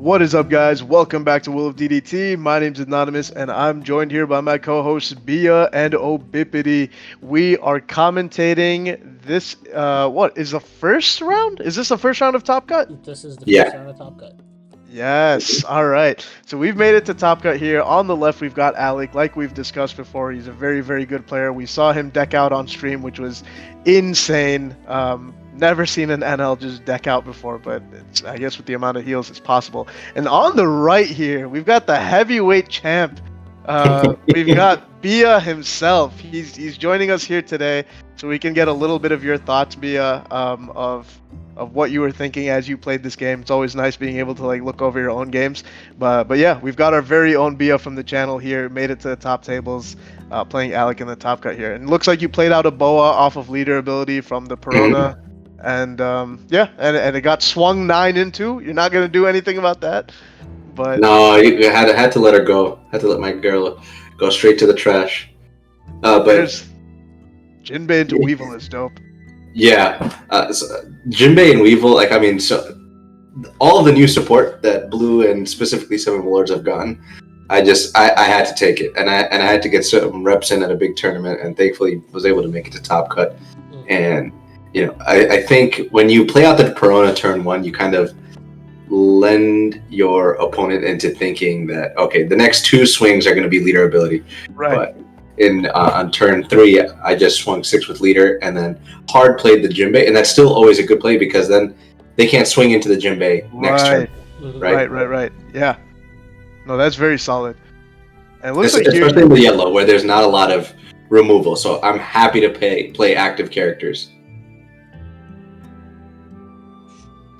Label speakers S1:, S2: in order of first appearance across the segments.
S1: What is up, guys? Welcome back to Will of DDT. My name's Anonymous, and I'm joined here by my co-hosts Bia and Obipity. We are commentating this. What is the first round? Is this the first round of Top Cut?
S2: This is the
S3: Yeah.
S2: first round of Top Cut.
S1: Yes. All right. So we've made it to Top Cut here. On the left, we've got Alec. Like we've discussed before, he's a very, very good player. We saw him deck out on stream, which was insane. Never seen an NL just deck out before, but I guess with the amount of heals, it's possible. And on the right here, we've got the heavyweight champ. We've got Bia himself. He's joining us here today, so we can get a little bit of your thoughts, Bia, of what you were thinking as you played this game. It's always nice being able to look over your own games. But yeah, we've got our very own Bia from the channel here. Made it to the top tables, playing Alec in the top cut here. And it looks like you played out a boa off of leader ability from the Perona. And yeah, and it got swung 9 into. You're not gonna do anything about that. But
S3: no, you had to let her go. Had to let my girl go straight to the trash. But
S1: there's Jinbei into Weevil is dope.
S3: yeah, so Jinbei and Weevil, so all of the new support that Blue and specifically Seven of Lords have gotten, I had to take it, and I had to get some reps in at a big tournament, and thankfully was able to make it to top cut. And I think when you play out the Perona turn 1, you kind of lend your opponent into thinking that, okay, the next 2 swings are going to be leader ability.
S1: Right.
S3: But on turn 3, I just swung 6 with leader and then hard played the Jinbei, and that's still always a good play because then they can't swing into the Jinbei next turn.
S1: Right. Yeah. No, that's very solid. And it looks
S3: especially in the yellow where there's not a lot of removal, so I'm happy to play active characters.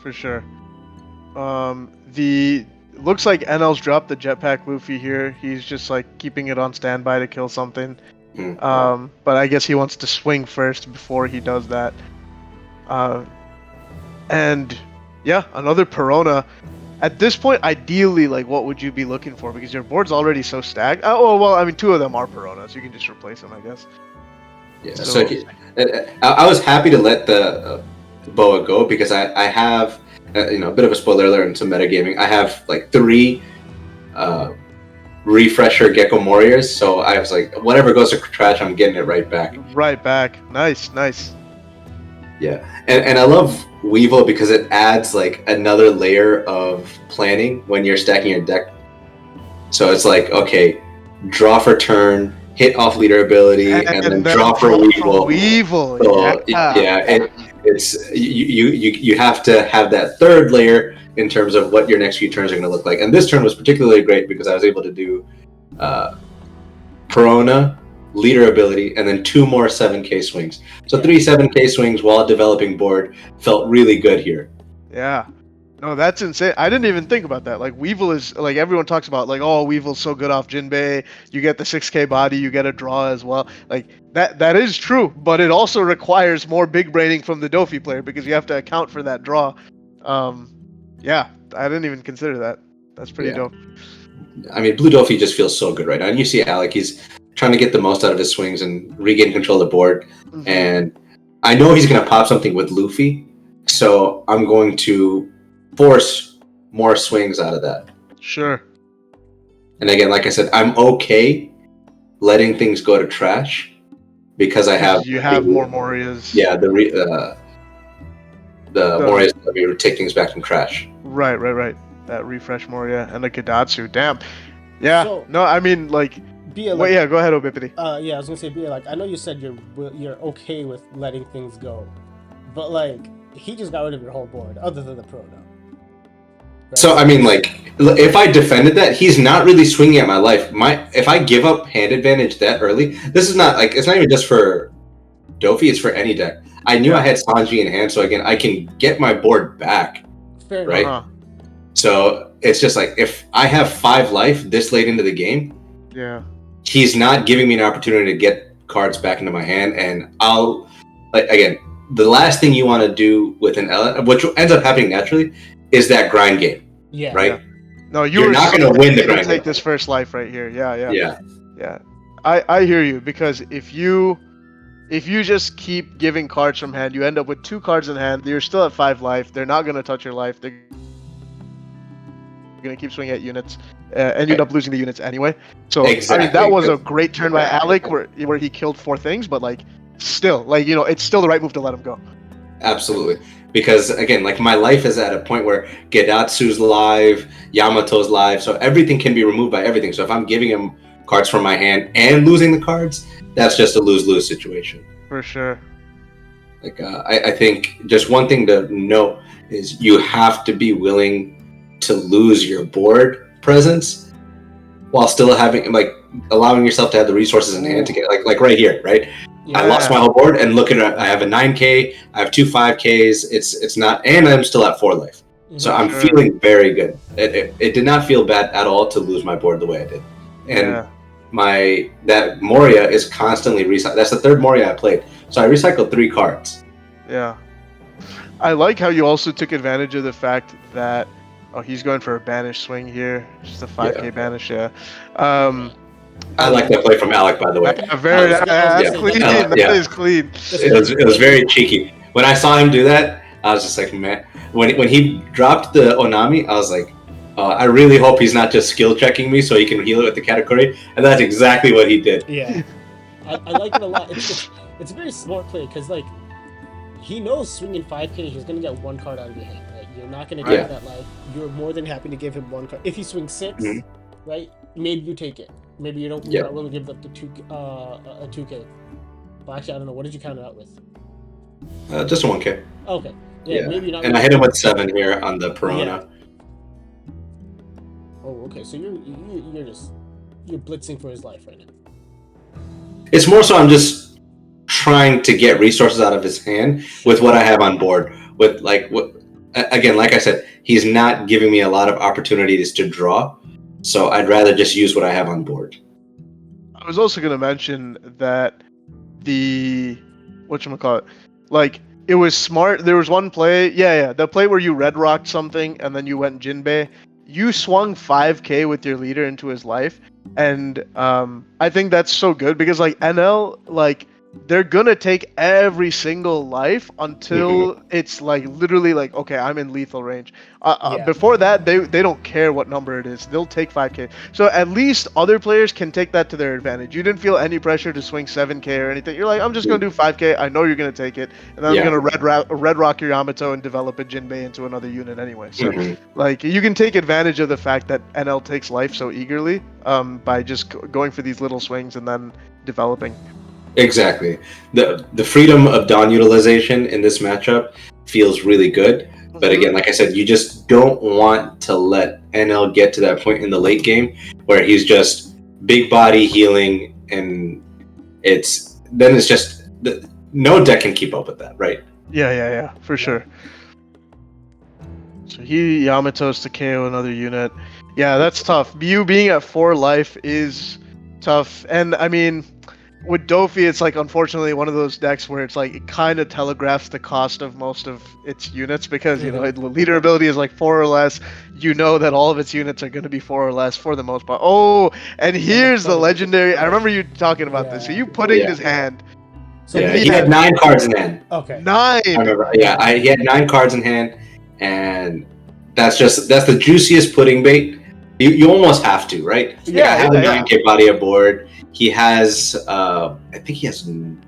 S1: For sure. Looks like Enel's dropped the jetpack Luffy here. He's just keeping it on standby to kill something. But I guess he wants to swing first before he does that. And yeah, another Perona. At this point, ideally, what would you be looking for? Because your board's already so stacked. Oh well, I mean, 2 of them are Peronas. You can just replace them, I guess.
S3: Yeah. So I was happy to let the boa go because I have a bit of a spoiler alert and some metagaming. I have 3 refresher Gecko Warriors, so I was like, whatever goes to trash, I'm getting it right back.
S1: Right back. Nice.
S3: Yeah, and I love Weevil because it adds another layer of planning when you're stacking your deck. So it's okay, draw for turn, hit off leader ability, and then draw for Weevil. So, yeah. It's you have to have that third layer in terms of what your next few turns are going to look like. And this turn was particularly great because I was able to do Perona, leader ability, and then 2 more 7k swings. So 3 7k swings while developing board felt really good here.
S1: Yeah. No, that's insane. I didn't even think about that. Weevil is everyone talks about oh, Weevil's so good off Jinbei. You get the 6k body, you get a draw as well. That is true, but it also requires more big braining from the Doffy player because you have to account for that draw. Yeah, I didn't even consider that. That's pretty dope.
S3: I mean, Blue Doffy just feels so good right now. And you see Alec, he's trying to get the most out of his swings and regain control of the board. Mm-hmm. And I know he's going to pop something with Luffy, so I'm going to force more swings out of that.
S1: Sure.
S3: And again, like I said, I'm okay letting things go to trash because I have
S1: more Morias.
S3: Yeah, the Morias that we would take things back from trash.
S1: Right. That refresh Moria and the Kadatsu. Damn. Yeah. So, no, I mean
S2: Bia,
S1: wait, yeah, go ahead, Obipity.
S2: Yeah, I was gonna say, Bia, I know you said you're okay with letting things go, but he just got rid of your whole board, other than the Pro now. Right?
S3: So I mean, if I defended that, he's not really swinging at my life. If I give up hand advantage that early, this is not it's not even just for Doffy, it's for any deck. I knew I had Sanji in hand, so again, I can get my board back.
S2: Fair
S3: right?
S2: enough.
S3: So it's just if I have 5 life this late into the game,
S1: yeah,
S3: he's not giving me an opportunity to get cards back into my hand, and I'll again, the last thing you want to do with an Ellen, which ends up happening naturally, is that grind game.
S2: Yeah.
S3: Right?
S1: Yeah. No,
S3: you're not going to win the grind
S1: take
S3: game.
S1: This first life right here.
S3: Yeah.
S1: I hear you, because if you just keep giving cards from hand, you end up with 2 cards in hand. You're still at 5 life. They're not going to touch your life. going to keep swinging at units, and you end up losing the units anyway. So
S3: Exactly.
S1: I mean, that was a great turn by Alec, where he killed 4 things, but like still, like it's still the right move to let him go.
S3: Absolutely. Because again, like my life is at a point where Gedatsu's live, Yamato's live, so everything can be removed by everything. So if I'm giving him cards from my hand and losing the cards, that's just a lose-lose situation.
S1: For sure.
S3: Like I think just one thing to note is you have to be willing to lose your board presence while still having allowing yourself to have the resources in hand to get like right here, right?
S1: Yeah.
S3: I lost my whole board, and look at it. I have a 9K, I have 2 5Ks. It's not, and I'm still at 4 life, so I'm feeling very good. It did not feel bad at all to lose my board the way I did, and that Moria is constantly recycled. That's the 3rd Moria I played, so I recycled 3 cards.
S1: Yeah, I like how you also took advantage of the fact that he's going for a banish swing here, just a 5K banish. Yeah.
S3: I like that play from Alec, by the way.
S1: Very clean. That is clean.
S3: It was very cheeky. When I saw him do that, I was just like, man. When he dropped the Onami, I was like, I really hope he's not just skill checking me so he can heal it with the category. And that's exactly what he did.
S2: Yeah, I like it a lot. It's a very smart play because like he knows swinging 5K, he's gonna get 1 card out of your hand. Right? You're not gonna get that life. You're more than happy to give him 1 card. If he swings 6, right? Maybe you take it. Maybe you don't. You're not willing to give up the 2K. Well, actually, I don't know. What did you count it out with?
S3: Just a 1K.
S2: Okay. Yeah. Maybe you're not.
S3: And I hit him with 7 here on the Perona.
S2: Yeah. Oh, okay. So you're blitzing for his life right now.
S3: It's more so I'm just trying to get resources out of his hand with what I have on board. With like I said, he's not giving me a lot of opportunities to draw. So I'd rather just use what I have on board.
S1: I was also going to mention that whatchamacallit, like, it was smart. There was one play, the play where you red rocked something and then you went Jinbei. You swung 5K with your leader into his life, and I think that's so good because like Enel, like they're gonna take every single life until it's like literally like, okay, I'm in lethal range. Before that, they don't care what number it is. They'll take 5K. So at least other players can take that to their advantage. You didn't feel any pressure to swing 7K or anything. You're like, I'm just gonna do 5K. I know you're gonna take it, and then I'm gonna red rock your Yamato and develop a Jinbei into another unit anyway. So like you can take advantage of the fact that NL takes life so eagerly by just going for these little swings and then developing.
S3: Exactly. The freedom of Dawn utilization in this matchup feels really good. But again, like I said, you just don't want to let NL get to that point in the late game where he's just big body healing, and it's just no deck can keep up with that, right?
S1: Yeah, for sure. So he Yamato's to KO another unit. Yeah, that's tough. You being at 4 life is tough, and I mean, with Doffy, it's like unfortunately one of those decks where it's like it kind of telegraphs the cost of most of its units because the leader ability is like 4 or less. You know that all of its units are going to be 4 or less for the most part. Oh, and here's the legendary. I remember you talking about this. So you putting his hand.
S3: So he had 9 cards in hand.
S2: Okay.
S1: 9.
S3: I remember. Yeah, he had 9 cards in hand, and that's the juiciest pudding bait. You almost have to, right?
S1: Yeah,
S3: I have a 9K body aboard. He has, I think he has 1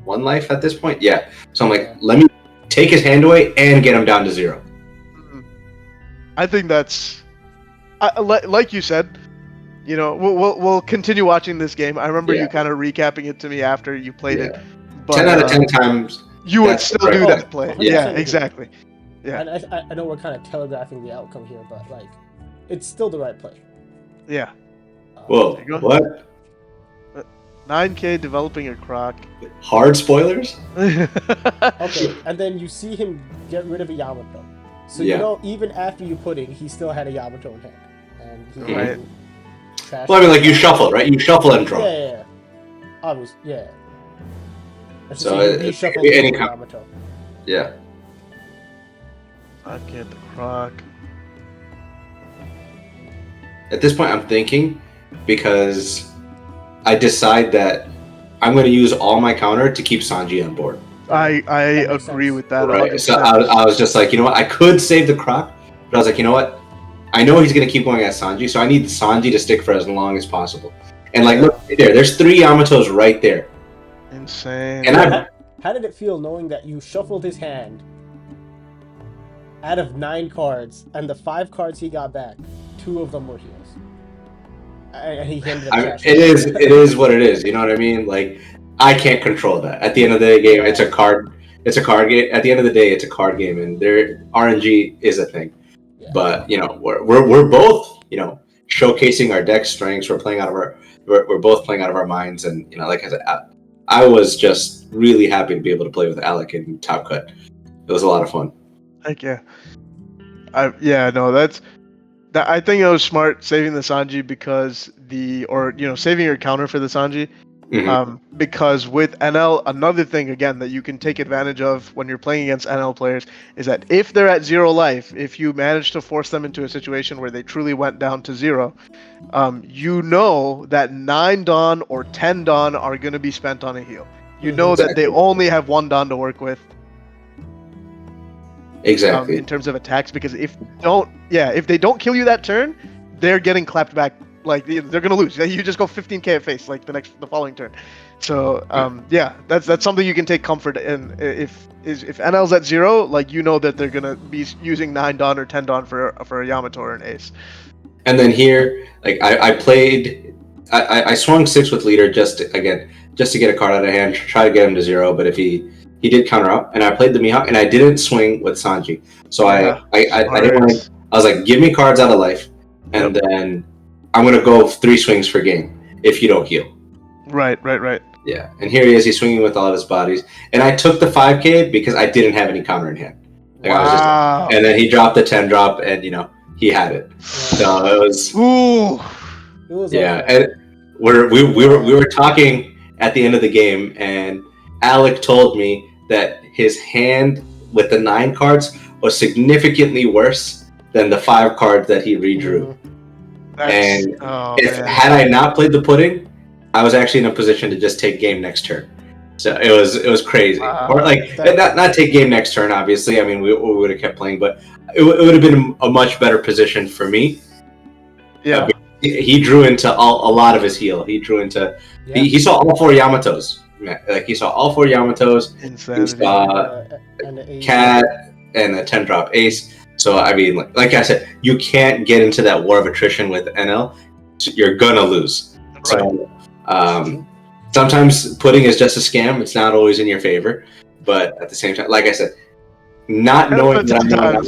S3: life at this point. Yeah. So I'm like, let me take his hand away and get him down to 0.
S1: I think that's, like you said, we'll continue watching this game. I remember you kind of recapping it to me after you played it. But,
S3: 10 out of 10 times.
S1: You would still do that play. Yeah,
S2: 100%.
S1: exactly. Yeah.
S2: And I know we're kind of telegraphing the outcome here, but like, it's still the right play.
S1: Yeah.
S3: Whoa, what?
S1: 9K developing a Croc.
S3: Hard spoilers?
S2: Okay, and then you see him get rid of a Yamato. So you know, even after you put it, he still had a Yamato in hand. And he
S3: well, I mean, like you shuffle, right? You shuffle and draw.
S2: Yeah. Obviously, yeah.
S3: So it could be any kind.
S2: Yamato.
S3: Yeah.
S1: 9K the Croc.
S3: At this point, I'm thinking because I decide that I'm going to use all my counter to keep Sanji on board.
S1: I agree with that.
S3: Right. So I was just like, you know what? I could save the Croc, but I was like, you know what? I know he's going to keep going at Sanji, so I need Sanji to stick for as long as possible. And like, look right there. There's 3 Yamatos right there.
S1: Insane.
S3: And
S2: how did it feel knowing that you shuffled his hand out of 9 cards, and the 5 cards he got back, 2 of them were heals? And he ended up
S3: it is what it is. You know what I mean? Like, I can't control that. At the end of the game, it's a card. It's a card game. At the end of the day, it's a card game, and their RNG is a thing. Yeah. But you know, we're both, you know, showcasing our deck strengths. We're both playing out of our minds, and you know, like I said, I was just really happy to be able to play with Alec in Top Cut. It was a lot of fun.
S1: Heck yeah. I think it was smart saving the Sanji saving your counter for the Sanji. Mm-hmm. Because with Enel, another thing again that you can take advantage of when you're playing against Enel players is that if they're at 0 life, if you manage to force them into a situation where they truly went down to 0, you know that 9 Dawn or 10 Dawn are going to be spent on a heal. You know that they only have 1 Dawn to work with.
S3: Exactly.
S1: In terms of attacks, because if they don't kill you that turn, they're getting clapped back. Like they're gonna lose. You just go 15k at face like the following turn. So that's something you can take comfort in. If NL's at 0, like you know that they're gonna be using 9 Dawn or 10 Dawn for a Yamato or an Ace.
S3: And then here, like I swung 6 with leader just to get a card out of hand, try to get him to 0. But if he did counter up, and I played the Mihawk, and I didn't swing with Sanji. So I didn't want to, I was like, give me cards out of life, and then I'm going to go 3 swings per game if you don't heal.
S1: Right.
S3: Yeah, and here he is, he's swinging with all of his bodies. And I took the 5k because I didn't have any counter in hand. Like,
S1: wow.
S3: And then he dropped the 10 drop, and, you know, he had it. So it was...
S1: Ooh.
S2: It was
S3: and we were talking at the end of the game, and Alec told me that his hand with the 9 cards was significantly worse than the 5 cards that he redrew. Had I not played the pudding, I was actually in a position to just take game next turn. So it was crazy. Or like not take game next turn. Obviously, I mean we would have kept playing, but it would have been a much better position for me.
S1: Yeah.
S3: He drew into a lot of his heal. He drew into. Yeah. He saw all 4 Yamatos. Like he saw all 4 Yamatos.
S1: Insanity.
S3: He saw Cat and a 10 drop Ace. So I mean, like I said, you can't get into that war of attrition with NL. So you're gonna lose. Right. So sometimes pudding is just a scam. It's not always in your favor, but at the same time, like I said, not knowing that I'm not.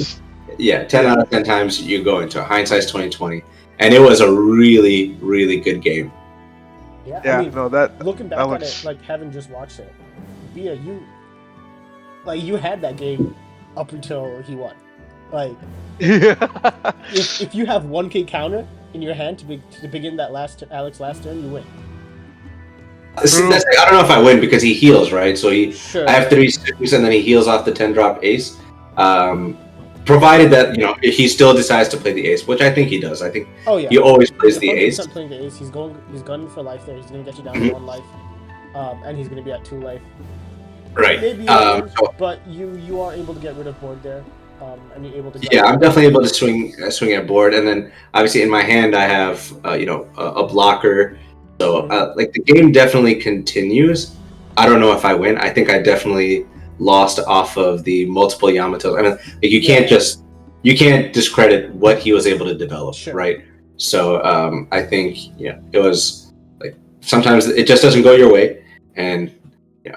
S3: 10 out of 10 times you go into hindsight's 2020, and it was a really, really good game.
S2: Yeah, I mean, looking back at it, like having just watched it, Bia, you had that game up until he won. Like, if you have 1k counter in your hand to begin that Alex's last turn, you win.
S3: I don't know if I win because he heals, right? So I have 3 swings and then he heals off the 10 drop Ace. Provided that, you know, he still decides to play the Ace, which I think he does. I think he always plays the Ace.
S2: He's playing the Ace. He's gunning for life there. He's going to get you down to 1 life, and he's going to be at 2 life.
S3: Right.
S2: Maybe, but you are able to get rid of board there. And you're able to.
S3: Yeah, I'm definitely able to swing at board, and then obviously in my hand I have a blocker. So like the game definitely continues. I don't know if I win. I think I definitely lost off of the multiple Yamatos. I mean, like you can't discredit what he was able to develop, right? So I think it was like sometimes it just doesn't go your way, and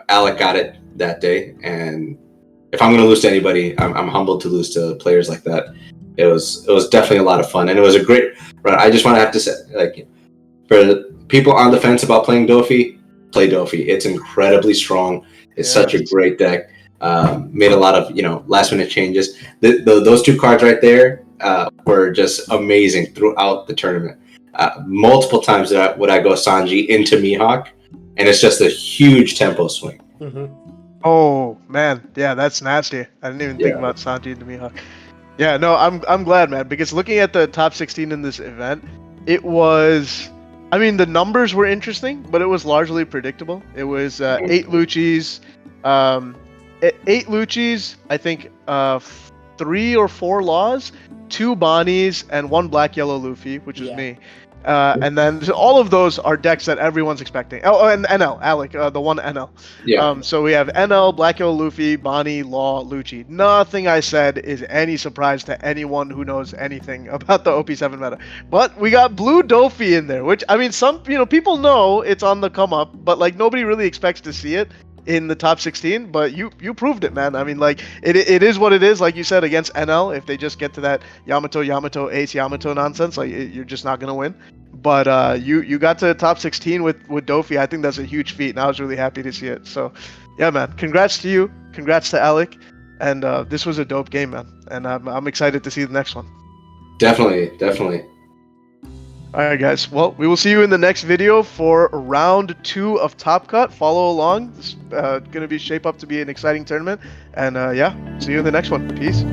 S3: Alec got it that day, and if I'm going to lose to anybody, I'm humbled to lose to players like that. It was definitely a lot of fun, and it was a great run. I just want to have to say, like, for the people on the fence about playing Doffy, play Doffy. It's incredibly strong. It's such a great deck. Made a lot of last minute changes. Those 2 cards right there were just amazing throughout the tournament. Multiple times would I go Sanji into Mihawk, and it's just a huge tempo swing.
S2: Mm-hmm.
S1: Oh man, yeah, that's nasty. I didn't even think about Sanji and Mihawk. Yeah, no, I'm glad, man, because looking at the top 16 in this event, it was, I mean, the numbers were interesting, but it was largely predictable. It was 8 Luccis, 8 Luccis, I think 3 or 4 laws, 2 Bonnies, and 1 Black Yellow Luffy, which is
S2: Yeah.
S1: me. And then all of those are decks that everyone's expecting. Oh, and Enel, Alec, the one Enel.
S3: Yeah.
S1: So we have Enel, Black Yellow Luffy, Bonnie, Law, Lucci. Nothing I said is any surprise to anyone who knows anything about the OP7 meta. But we got Blue Doffy in there, which, I mean, some, people know it's on the come up, but like nobody really expects to see it in the top 16, but you proved it, man. I mean, like it is what it is. Like you said, against NL, if they just get to that Yamato Ace Yamato nonsense, like you're just not gonna win. But you got to top 16 with Doffy. I think that's a huge feat, and I was really happy to see it. So yeah, man, congrats to you, congrats to Alec, and this was a dope game, man. And I'm excited to see the next one.
S3: Definitely.
S1: All right, guys. Well, we will see you in the next video for round 2 of Top Cut. Follow along. It's going to be shape up to be an exciting tournament. And yeah, see you in the next one. Peace.